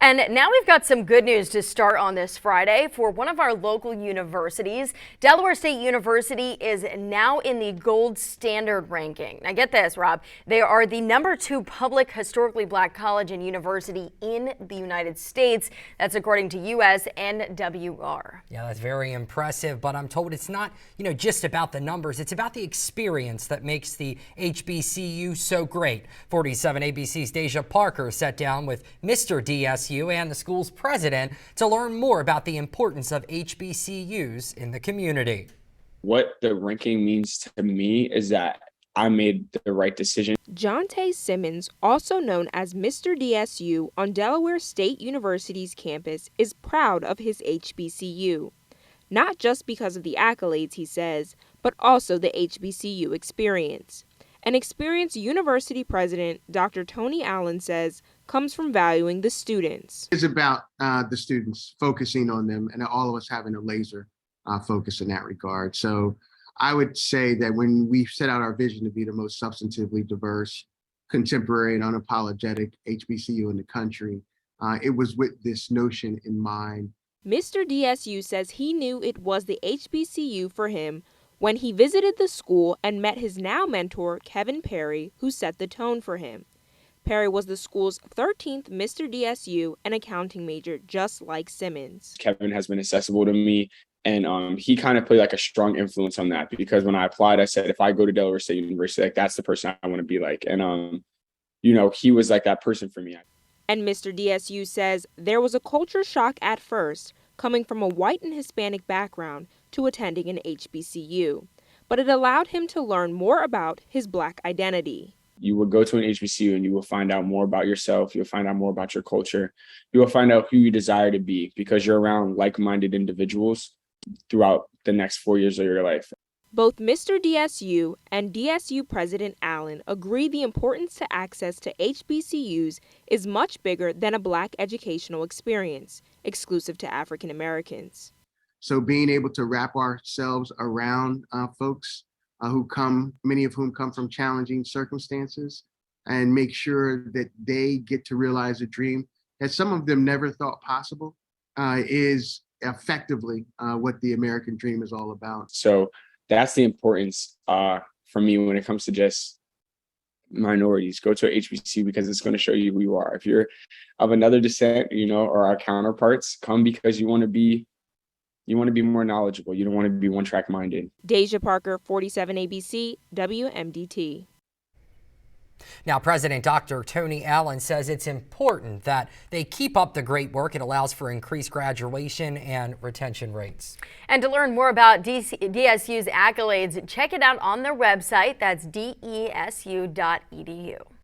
And now we've got some good news to start on this Friday for one of our local universities. Delaware State University is now in the gold standard ranking. Now get this, Rob. They are the #2 public historically black college and university in the United States. That's according to USNWR. Yeah, that's very impressive, but I'm told it's not, just about the numbers. It's about the experience that makes the HBCU so great. 47 ABC's Deja Parker sat down with Mr. DSU and the school's president to learn more about the importance of HBCUs in the community. What the ranking means to me is that I made the right decision. Jonte Simmons, also known as Mr. DSU on Delaware State University's campus, is proud of his HBCU. Not just because of the accolades, he says, but also the HBCU experience. An experienced university president, Dr. Tony Allen, says comes from valuing the students. It's about the students, focusing on them, and all of us having a laser focus in that regard. So I would say that when we set out our vision to be the most substantively diverse, contemporary, and unapologetic HBCU in the country, it was with this notion in mind. Mr. DSU says he knew it was the HBCU for him when he visited the school and met his now mentor, Kevin Perry, who set the tone for him. Perry was the school's 13th Mr. DSU, an accounting major just like Simmons. Kevin has been accessible to me, and he kind of played like a strong influence on that, because when I applied, I said, if I go to Delaware State University, like that's the person I want to be like. And, he was like that person for me. And Mr. DSU says there was a culture shock at first, coming from a white and Hispanic background to attending an HBCU, but it allowed him to learn more about his black identity. You will go to an HBCU and you will find out more about yourself. You'll find out more about your culture. You will find out who you desire to be, because you're around like-minded individuals throughout the next 4 years of your life. Both Mr. DSU and DSU President Allen agree the importance to access to HBCUs is much bigger than a black educational experience, exclusive to African Americans. So being able to wrap ourselves around folks many of whom come from challenging circumstances, and make sure that they get to realize a dream that some of them never thought possible, is effectively what the American dream is all about. So that's the importance for me when it comes to just minorities. Go to a HBCU because it's going to show you who you are. If you're of another descent, or our counterparts, come because you want to be more knowledgeable. You don't want to be one-track minded. Deja Parker, 47 ABC, WMDT. Now, President Dr. Tony Allen says it's important that they keep up the great work. It allows for increased graduation and retention rates. And to learn more about DSU's accolades, check it out on their website. That's desu.edu.